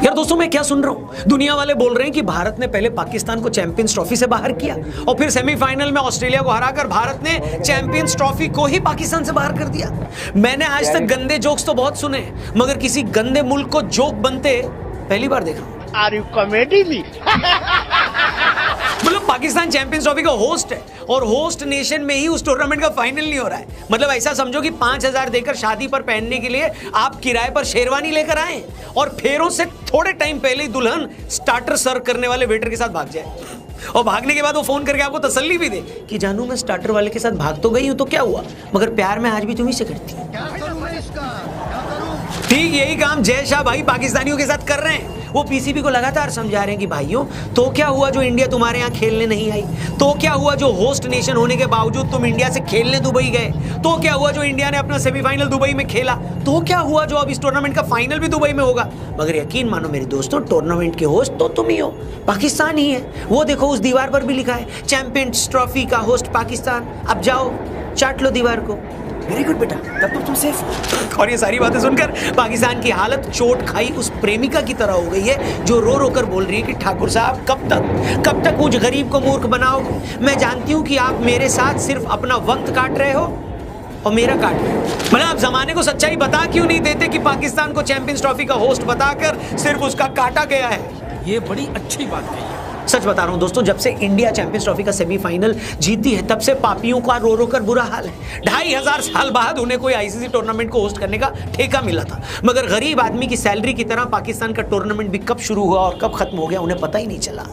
यार दोस्तों मैं क्या सुन रहा हूं, दुनिया वाले बोल रहे हैं कि भारत ने पहले पाकिस्तान को चैंपियंस ट्रॉफी से बाहर किया और फिर सेमीफाइनल में ऑस्ट्रेलिया को हराकर भारत ने चैंपियंस ट्रॉफी को ही पाकिस्तान से बाहर कर दिया। मैंने आज तक गंदे जोक्स तो बहुत सुने, मगर किसी गंदे मुल्क को जोक बनते पहली बार देखा। Are you comedy me? मतलब पाकिस्तान चैंपियंस ट्रॉफी का होस्ट है और होस्ट नेशन में ही उस टूर्नामेंट का फाइनल नहीं हो रहा है। मतलब ऐसा समझो कि 5,000 देकर शादी पर पहनने के लिए आप किराए पर शेरवानी लेकर आए और फेरों से थोड़े टाइम पहले ही दुल्हन स्टार्टर सर्व करने वाले वेटर के साथ भाग जाए और भागने के बाद वो फोन करके आपको तसल्ली भी दे कि जानू मैं स्टार्टर वाले के साथ भाग तो गई हूं तो क्या हुआ, मगर प्यार में आज भी तुम्ही से करती हूं। ठीक यही काम जय शाह भाई पाकिस्तानियों के साथ कर रहे हैं। वो पीसीबी को लगातार समझा रहे हैं कि भाइयों तो क्या हुआ जो इंडिया तुम्हारे यहाँ खेलने नहीं आई, तो क्या हुआ जो होस्ट नेशन होने के बावजूद तुम इंडिया से खेलने दुबई गए, तो क्या हुआ जो इंडिया ने अपना सेमीफाइनल दुबई में खेला, तो क्या हुआ जो अब इस टूर्नामेंट का फाइनल भी दुबई में होगा। मगर यकीन मानो मेरे दोस्तों, टूर्नामेंट के होस्ट तो तुम ही हो, पाकिस्तान ही है। वो देखो उस दीवार पर भी लिखा है चैंपियंस ट्रॉफी का होस्ट पाकिस्तान। अब जाओ चाट लो दीवार को। वेरी गुड बेटा, तब तो तुम सेफ हो। और ये सारी बातें सुनकर पाकिस्तान की हालत चोट खाई उस प्रेमिका की तरह हो गई है जो रो रो कर बोल रही है कि ठाकुर साहब कब तक मुझ गरीब को मूर्ख बनाओगे। मैं जानती हूँ कि आप मेरे साथ सिर्फ अपना वक्त काट रहे हो और मेरा काट रहे हो। मतलब आप जमाने को सच्चाई बता क्यों नहीं देते कि पाकिस्तान को चैंपियंस ट्रॉफी का होस्ट बताकर सिर्फ उसका काटा गया है। ये बड़ी अच्छी बात कही है। सच बता रहा हूं दोस्तों, जब से इंडिया चैंपियंस ट्रॉफी का सेमीफाइनल जीती है तब से पापियों का रो रो कर बुरा हाल है। 2,500 साल बाद उन्हें कोई आईसीसी टूर्नामेंट को होस्ट करने का ठेका मिला था, मगर गरीब आदमी की सैलरी की तरह पाकिस्तान का टूर्नामेंट भी कब शुरू हुआ और कब खत्म हो गया उन्हें पता ही नहीं चला।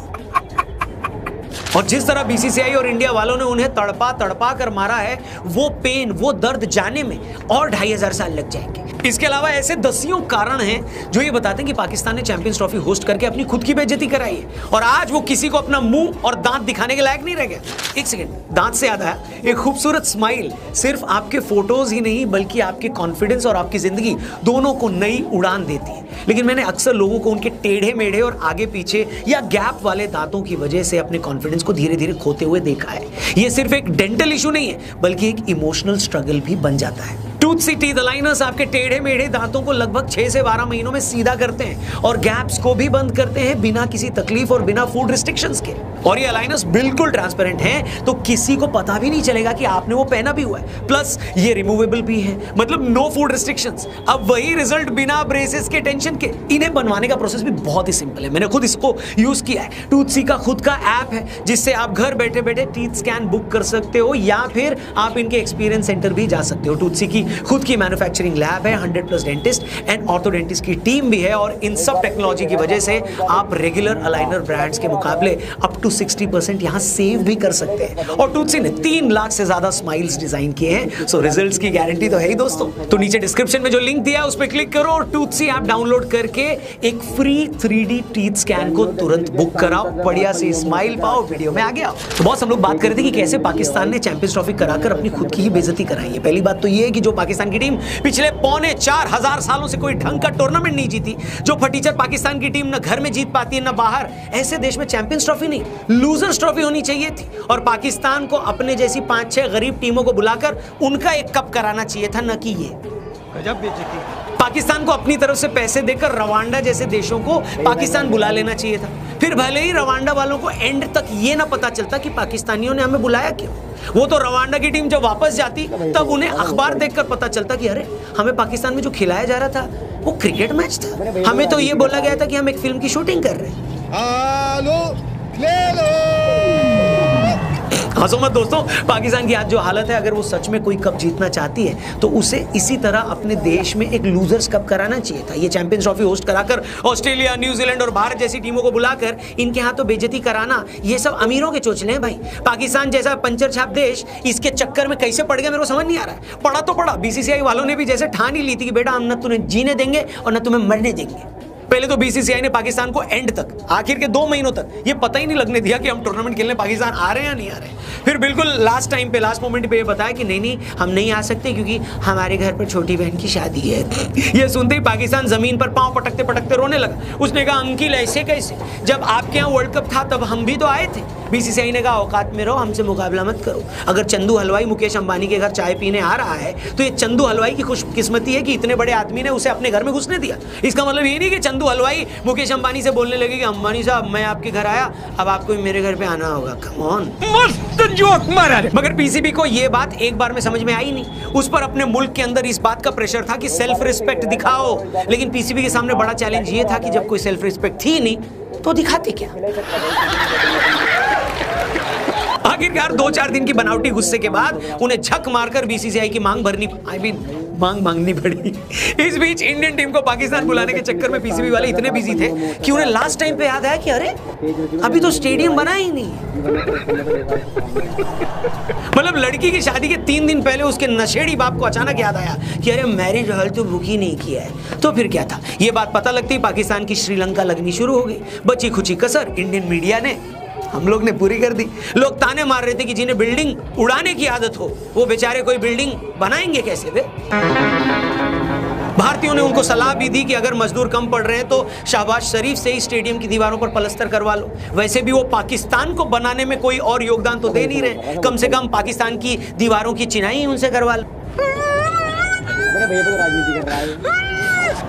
और जिस तरह बीसीसीआई और इंडिया वालों ने उन्हें तड़पा तड़पा कर मारा है, वो पेन वो दर्द जाने में और 2,500 साल लग जाएंगे। इसके अलावा ऐसे दसियों कारण हैं जो ये बताते हैं कि पाकिस्तान ने चैंपियंस ट्रॉफी होस्ट करके अपनी खुद की बेइज्जती कराई है और आज वो किसी को अपना मुंह और दांत दिखाने के लायक नहीं रह गया। एक सेकंड, दांत से याद आया, एक खूबसूरत स्माइल सिर्फ आपके फोटोज ही नहीं बल्कि आपके कॉन्फिडेंस और आपकी जिंदगी दोनों को नई उड़ान देती है। लेकिन मैंने अक्सर लोगों को उनके टेढ़े मेढ़े और आगे पीछे या गैप वाले दांतों की वजह से अपने कॉन्फिडेंस को धीरे धीरे खोते हुए देखा है। ये सिर्फ एक डेंटल इशू नहीं है बल्कि एक इमोशनल स्ट्रगल भी बन जाता है। टूथसी टीथ अलाइनर्स आपके टेढ़े मेढ़े दांतों को लगभग 6 से 12 महीनों में सीधा करते हैं और गैप्स को भी बंद करते हैं बिना किसी तकलीफ और बिना फूड रिस्ट्रिक्शंस के। और ये अलाइनर्स बिल्कुल ट्रांसपेरेंट हैं तो किसी को पता भी नहीं चलेगा कि आपने वो पहना भी हुआ है। प्लस ये रिमूवेबल भी है, मतलब नो फूड रिस्ट्रिक्शंस। अब वही रिजल्ट बिना ब्रेसेस के टेंशन के। इन्हें बनवाने का प्रोसेस भी बहुत ही सिंपल है, मैंने खुद इसको यूज किया है। टूथसी का खुद का ऐप है जिससे आप घर बैठे बैठे टीथ स्कैन बुक कर सकते हो या फिर आप इनके एक्सपीरियंस सेंटर भी जा सकते हो। टूथसी की खुद की मैन्युफैक्चरिंग लैब है, 100+ डेंटिस्ट एंड ऑर्थोडेंटिस्ट की टीम भी है और इन सब टेक्नोलॉजी की वजह से आप रेगुलर अलाइनर ब्रांड्स के मुकाबले अप टू 60% यहां सेव भी कर सकते हैं। और टूथसी ने 3 लाख से ज्यादा स्माइल्स डिजाइन किए हैं, सो रिजल्ट्स की गारंटी तो है ही दोस्तों। तो नीचे डिस्क्रिप्शन में जो लिंक दिया है उस पर क्लिक करो और टूथसी ऐप डाउनलोड करके एक फ्री 3D टीथ स्कैन को तुरंत बुक कराओ, बढ़िया सी स्माइल पाओ, वीडियो में आ गया। तो बहुत हम लोग बात कर रहे थे कि कैसे पाकिस्तान ने चैंपियंस ट्रॉफी कराकर अपनी खुद की ही बेइज्जती कराई है। पहली बात तो ये है कि जो पाकिस्तान की टीम पिछले 4,500 सालों से कोई ढंग का टूर्नामेंट नहीं जीती, जो फटीचर पाकिस्तान की टीम न घर में जीत पाती है न बाहर, ऐसे देश में चैंपियंस ट्रॉफी नहीं लूजर्स ट्रॉफी होनी चाहिए थी और पाकिस्तान को अपने जैसी 5-6 गरीब टीमों को बुलाकर उनका एक कप कराना चाहिए था, न कि ये। गजब बेइज्जती। पाकिस्तान को अपनी तरफ से पैसे देकर रवांडा जैसे देशों को पाकिस्तान बुला लेना चाहिए था, फिर भले ही रवांडा वालों को एंड तक ये ना पता चलता कि पाकिस्तानियों ने हमें बुलाया क्यों। वो तो रवांडा की टीम जब वापस जाती तब उन्हें अखबार देखकर पता चलता कि अरे हमें पाकिस्तान में जो खिलाया जा रहा था वो क्रिकेट मैच था, हमें तो ये बोला गया था कि हम एक फिल्म की शूटिंग कर रहे हैं। हंसो मत दोस्तों, पाकिस्तान की आज जो हालत है, अगर वो सच में कोई कप जीतना चाहती है तो उसे इसी तरह अपने देश में एक लूजर्स कप कराना चाहिए था। ये चैंपियंस ट्रॉफी होस्ट कराकर ऑस्ट्रेलिया, न्यूजीलैंड और भारत जैसी टीमों को बुलाकर इनके हाथों बेइज्जती कराना, ये सब अमीरों के चोचले हैं भाई। पाकिस्तान जैसा पंचर छाप देश इसके चक्कर में कैसे पड़ गया मेरे को समझ नहीं आ रहा है। पड़ा तो पड़ा, बीसीसीआई वालों ने भी जैसे ठान ही ली थी कि बेटा हम न तुम्हें जीने देंगे और न तुम्हें मरने देंगे। पहले तो बीसीसीआई ने पाकिस्तान को एंड तक, आखिर के 2 महीनों तक ये पता ही नहीं लगने दिया कि हम टूर्नामेंट खेलने पाकिस्तान आ रहे हैं या नहीं आ रहे। फिर बिल्कुल लास्ट टाइम पे, लास्ट मोमेंट पे ये बताया कि नहीं हम नहीं आ सकते क्योंकि हमारे घर पर छोटी बहन की शादी है। ये सुनते ही पाकिस्तान जमीन पर पांव पटकते पटकते रोने लगा। उसने कहा अंकिल ऐसे कैसे, जब आपके यहाँ वर्ल्ड कप था तब हम भी तो आए थे। बीसीसीआई ने कहा औकात में रहो, हमसे मुकाबला मत करो। अगर चंदू हलवाई मुकेश अंबानी के घर चाय पीने आ रहा है तो ये चंदू हलवाई की खुशकिस्मती है कि इतने बड़े आदमी ने उसे अपने घर में घुसने दिया। इसका मतलब ये नहीं कि चंदू संधू हलवाई मुकेश अंबानी से बोलने लगे कि अंबानी साहब मैं आपके घर आया, अब आपको भी मेरे घर पे आना होगा। कम ऑन, मस्त जोक मारा रे। मगर पीसीबी को यह बात एक बार में समझ में आई नहीं। उस पर अपने मुल्क के अंदर इस बात का प्रेशर था कि सेल्फ रिस्पेक्ट दिखाओ, लेकिन पीसीबी के सामने बड़ा चैलेंज ये था कि जब कोई सेल्फ रिस्पेक्ट थी नहीं तो दिखाते क्या। आखिरकार 2-4 दिन की बनावटी गुस्से के बाद उन्हें झक मारकर बीसीसीआई की मांग मांगनी पड़ी। इस बीच इंडियन टीम को पाकिस्तान बुलाने के चक्कर में पीसीबी वाले इतने बिजी थे कि उन्हें लास्ट टाइम पे याद आया कि अरे अभी तो स्टेडियम बना ही नहीं। मतलब लड़की की शादी के 3 दिन पहले उसके नशेड़ी बाप को अचानक याद आया कि अरे मैरिज हॉल तो बुक ही नहीं किया है। तो फिर क्या था, ये बात पता लगती पाकिस्तान की श्रीलंका लगनी शुरू हो गई। बची खुची कसर इंडियन मीडिया ने, हम लोग ने पूरी कर दी। लोग ताने मार रहे थे कि जिन्हें बिल्डिंग उड़ाने की आदत हो वो बेचारे कोई बिल्डिंग बनाएंगे कैसे वे। भारतीयों ने उनको सलाह भी दी कि अगर मजदूर कम पड़ रहे हैं तो शहबाज शरीफ से ही स्टेडियम की दीवारों पर पलस्तर करवा लो। वैसे भी वो पाकिस्तान को बनाने में कोई और योगदान तो दे नहीं रहे, कम से कम पाकिस्तान की दीवारों की चिनाई उनसे करवा लो।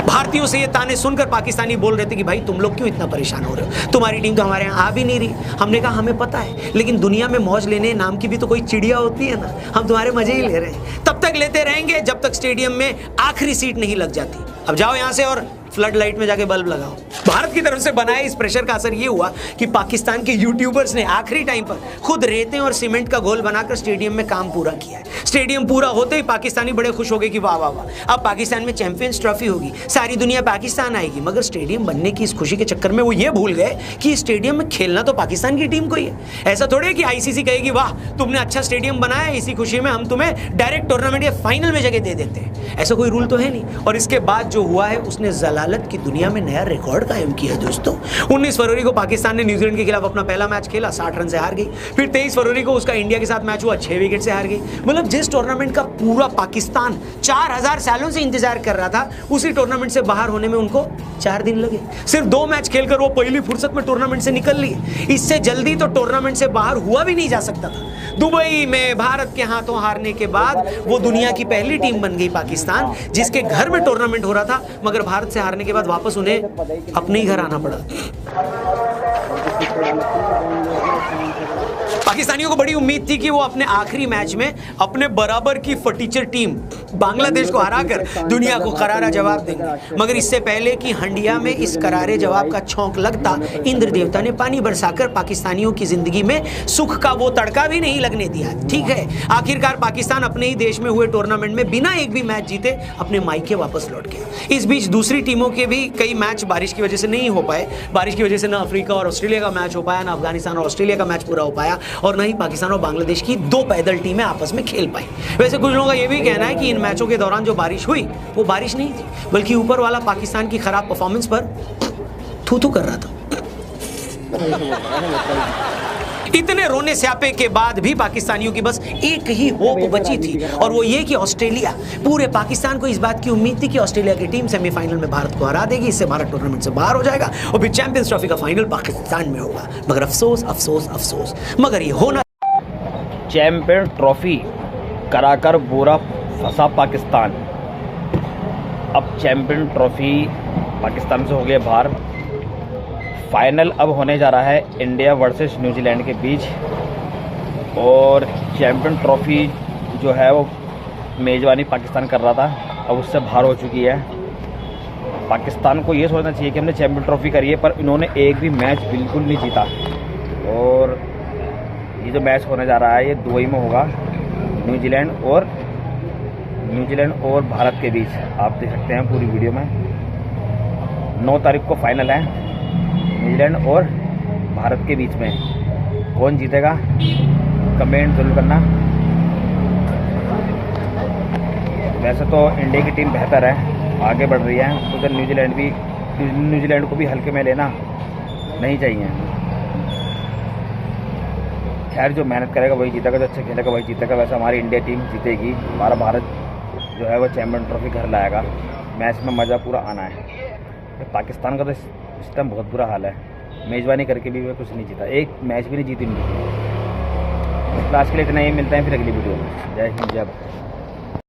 भारतीयों से ये ताने सुनकर पाकिस्तानी बोल रहे थे कि भाई तुम लोग क्यों इतना परेशान हो रहे हो, तुम्हारी टीम तो हमारे यहाँ आ भी नहीं रही। हमने कहा हमें पता है, लेकिन दुनिया में मौज लेने नाम की भी तो कोई चिड़िया होती है ना, हम तुम्हारे मजे ही ले रहे हैं। तब तक लेते रहेंगे जब तक स्टेडियम में आखिरी सीट नहीं लग जाती। अब जाओ यहाँ से और फ्लड लाइट में जाके बल्ब लगाओ। भारत की तरफ से बनाए इस प्रेशर का असर ये हुआ कि पाकिस्तान के यूट्यूबर्स ने आखिरी टाइम पर खुद रेते और सीमेंट का घोल बनाकर स्टेडियम में काम पूरा किया है। स्टेडियम पूरा होते ही पाकिस्तानी बड़े खुश हो गए कि वाह वाह वाह, अब पाकिस्तान में चैंपियंस ट्रॉफी होगी, सारी दुनिया पाकिस्तान आएगी। मगर स्टेडियम बनने की इस खुशी के चक्कर में वो ये भूल गए कि स्टेडियम में खेलना तो पाकिस्तान की टीम को ही है। ऐसा थोड़े है कि आईसीसी कहेगी वाह तुमने अच्छा स्टेडियम बनाया, इसी खुशी में हम तुम्हें डायरेक्ट टूर्नामेंट या फाइनल में जगह दे देते हैं। ऐसा कोई रूल तो है नहीं। और इसके बाद जो हुआ है उसने जलालत की दुनिया में नया रिकॉर्ड कायम किया दोस्तों। 19 फरवरी को पाकिस्तान ने न्यूजीलैंड के खिलाफ अपना पहला मैच खेला, 60 रन से हार गई। फिर 23 फरवरी को उसका इंडिया के साथ मैच हुआ, 6 विकेट से हार गई। मतलब जिस टूर्नामेंट का पूरा पाकिस्तान 4000 सालों से इंतजार कर रहा था, उसी टूर्नामेंट से बाहर होने में उनको 4 दिन लगे। सिर्फ 2 मैच खेलकर वो पहली फुर्सत में टूर्नामेंट से निकल लिए। इससे जल्दी तो टूर्नामेंट से बाहर हुआ भी नहीं जा सकता था। दुबई में भारत के हाथों हारने के बाद वो दुनिया की पहली टीम बन गई पाकिस्तान, जिसके घर में टूर्नामेंट हो रहा था। मगर भारत से हारने के बाद वापस उन्हें अपने ही घर आना पड़ा। पाकिस्तानियों को बड़ी उम्मीद थी कि वो अपने आखिरी मैच में अपने बराबर की फटीचर टीम बांग्लादेश को हराकर दुनिया को करारा जवाब देंगे। मगर इससे पहले कि हंडिया में इस करारे जवाब का छौंक लगता, इंद्र देवता ने पानी बरसाकर पाकिस्तानियों की जिंदगी में सुख का वो तड़का भी नहीं लगने दिया। ठीक है, आखिरकार पाकिस्तान अपने ही देश में हुए टूर्नामेंट में बिना एक भी मैच जीते अपने मायके वापस लौट गया। इस बीच दूसरी टीमों के भी कई मैच बारिश की वजह से नहीं हो पाए। बारिश की वजह से ना अफ्रीका और ऑस्ट्रेलिया का मैच हो पाया, ना अफगानिस्तान और ऑस्ट्रेलिया का मैच पूरा हो पाया, और न ही पाकिस्तान और बांग्लादेश की 2 पैदल टीमें आपस में खेल पाई। वैसे कुछ लोगों का यह भी कहना है कि इन मैचों के दौरान जो बारिश हुई वो बारिश नहीं थी, बल्कि ऊपर वाला पाकिस्तान की खराब परफॉर्मेंस पर थू-थू कर रहा था। इतने रोने स्यापे के बाद भी पाकिस्तानियों की बस एक ही होप बची थी, और वो ये कि ऑस्ट्रेलिया, पूरे पाकिस्तान को इस बात की उम्मीद थी कि ऑस्ट्रेलिया की टीम सेमीफाइनल में भारत को हरा देगी, इससे भारत टूर्नामेंट से बाहर हो जाएगा और फिर चैंपियंस ट्रॉफी का फाइनल पाकिस्तान में होगा। मगर अफसोस अफसोस अफसोस, मगर ये होना। चैंपियन ट्रॉफी कराकर बुरा फंसा पाकिस्तान। अब चैंपियन ट्रॉफी पाकिस्तान से हो गए बाहर। फाइनल अब होने जा रहा है इंडिया वर्सेस न्यूजीलैंड के बीच, और चैंपियन ट्रॉफी जो है वो मेज़बानी पाकिस्तान कर रहा था, अब उससे बाहर हो चुकी है। पाकिस्तान को ये सोचना चाहिए कि हमने चैंपियन ट्रॉफी करी है, पर इन्होंने एक भी मैच बिल्कुल नहीं जीता। और ये जो मैच होने जा रहा है ये दुबई में होगा, न्यूजीलैंड और भारत के बीच। आप देख सकते हैं पूरी वीडियो में। 9 तारीख को फाइनल है न्यूजीलैंड और भारत के बीच में। कौन जीतेगा कमेंट जरूर करना। वैसे तो इंडिया की टीम बेहतर है, आगे बढ़ रही है, उधर न्यूजीलैंड को भी हल्के में लेना नहीं चाहिए। खैर जो मेहनत करेगा वही जीतेगा, जो अच्छा खेलेगा वही जीतेगा। वैसे हमारी इंडिया टीम जीतेगी, हमारा भारत जो है वो चैंपियन ट्रॉफी घर लाएगा। मैच में मज़ा पूरा आना है। पाकिस्तान का तो इस टाइम बहुत बुरा हाल है, मेज़बानी करके भी वे कुछ नहीं जीता, एक मैच भी नहीं जीती। क्लास के लिए इतना ही, मिलता है फिर अगली वीडियो में। जय हिंद जय भारत।